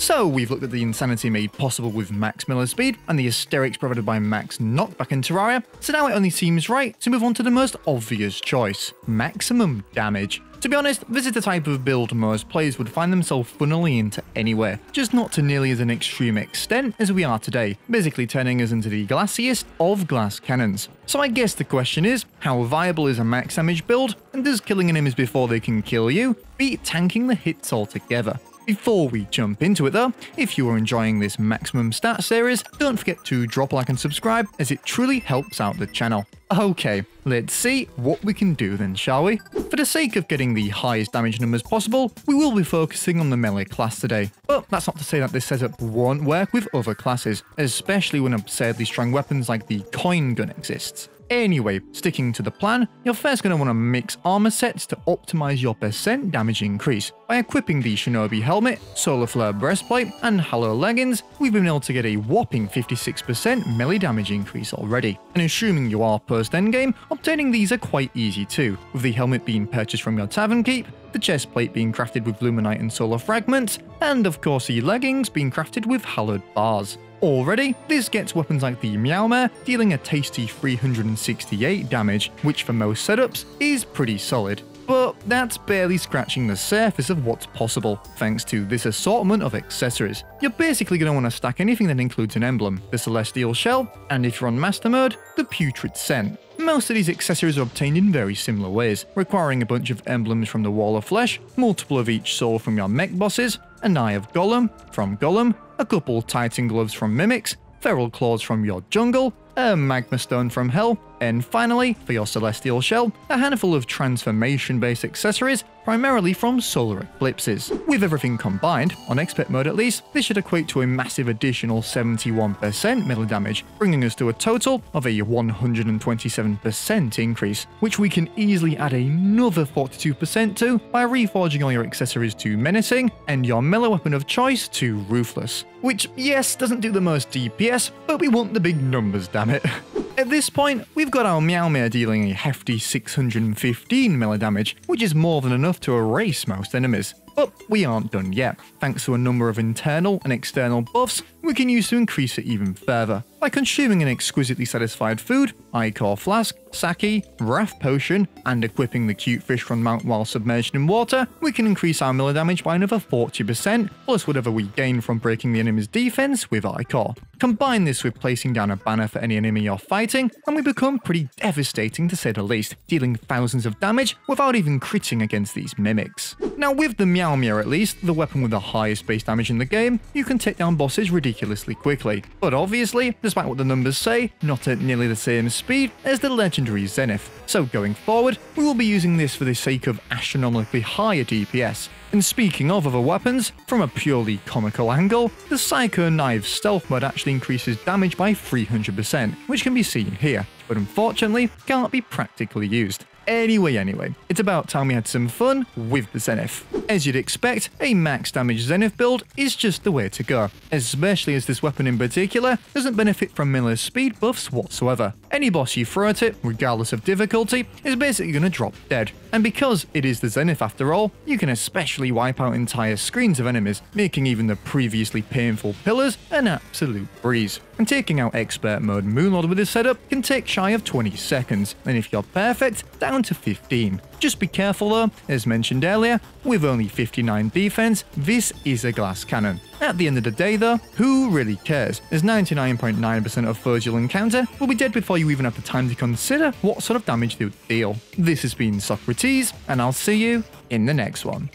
So we've looked at the insanity made possible with max melee speed and the hysterics provided by max knockback in Terraria, so now it only seems right to move on to the most obvious choice: maximum damage. To be honest, this is the type of build most players would find themselves funnily into anywhere, just not to nearly as an extreme extent as we are today, basically turning us into the glassiest of glass cannons. So I guess the question is, how viable is a max damage build, and does killing enemies before they can kill you beat tanking the hits altogether? Before we jump into it though, if you are enjoying this maximum stat series, don't forget to drop a like and subscribe, as it truly helps out the channel. Okay, let's see what we can do then, shall we? For the sake of getting the highest damage numbers possible, we will be focusing on the melee class today, but that's not to say that this setup won't work with other classes, especially when absurdly strong weapons like the coin gun exists. Anyway, sticking to the plan, you're first going to want to mix armor sets to optimize your percent damage increase. By equipping the Shinobi helmet, Solar Flare breastplate, and Halo leggings, we've been able to get a whopping 56% melee damage increase already. And assuming you are post-endgame, obtaining these are quite easy too, with the helmet being purchased from your tavern keep, the chest plate being crafted with Luminite and Solar Fragments, and of course the leggings being crafted with hallowed bars. Already, this gets weapons like the Meowmere dealing a tasty 368 damage, which for most setups is pretty solid. But that's barely scratching the surface of what's possible, thanks to this assortment of accessories. You're basically going to want to stack anything that includes an emblem, the Celestial Shell, and if you're on Master Mode, the Putrid Scent. Most of these accessories are obtained in very similar ways, requiring a bunch of emblems from the Wall of Flesh, multiple of each soul from your mech bosses, an Eye of Golem from Golem, a couple Titan Gloves from Mimics, Feral Claws from your jungle, a Magma Stone from Hell, and finally, for your Celestial Shell, a handful of transformation-based accessories, primarily from solar eclipses. With everything combined, on expert mode at least, this should equate to a massive additional 71% melee damage, bringing us to a total of a 127% increase, which we can easily add another 42% to by reforging all your accessories to Menacing and your melee weapon of choice to Ruthless. Which, yes, doesn't do the most DPS, but we want the big numbers, damn it. At this point, we've got our Meowmere dealing a hefty 615 melee damage, which is more than enough to erase most enemies. But we aren't done yet. Thanks to a number of internal and external buffs, we can use to increase it even further. By consuming an exquisitely satisfied food, Ichor Flask, Sake, Wrath Potion, and equipping the cute fish from Mount while submerged in water, we can increase our melee damage by another 40%, plus whatever we gain from breaking the enemy's defense with Ichor. Combine this with placing down a banner for any enemy you're fighting, and we become pretty devastating to say the least, dealing thousands of damage without even critting against these mimics. Now with the Meowmere at least, the weapon with the highest base damage in the game, you can take down bosses ridiculously quickly. But obviously, despite what the numbers say, not at nearly the same speed as the legendary Zenith. So going forward, we will be using this for the sake of astronomically higher DPS. And speaking of other weapons, from a purely comical angle, the Psycho Knives stealth mode actually increases damage by 300%, which can be seen here, but unfortunately can't be practically used. Anyway, it's about time we had some fun with the Zenith. As you'd expect, a max damage Zenith build is just the way to go, especially as this weapon in particular doesn't benefit from melee speed buffs whatsoever. Any boss you throw at it, regardless of difficulty, is basically going to drop dead. And because it is the Zenith after all, you can especially wipe out entire screens of enemies, making even the previously painful pillars an absolute breeze. And taking out expert mode Moonlord with this setup can take shy of 20 seconds, and if you're perfect, down to 15. Just be careful though, as mentioned earlier, with only 59 defense, this is a glass cannon. At the end of the day though, who really cares, as 99.9% of foes you'll encounter will be dead before you even have the time to consider what sort of damage they would deal. This has been sockrteez, and I'll see you in the next one.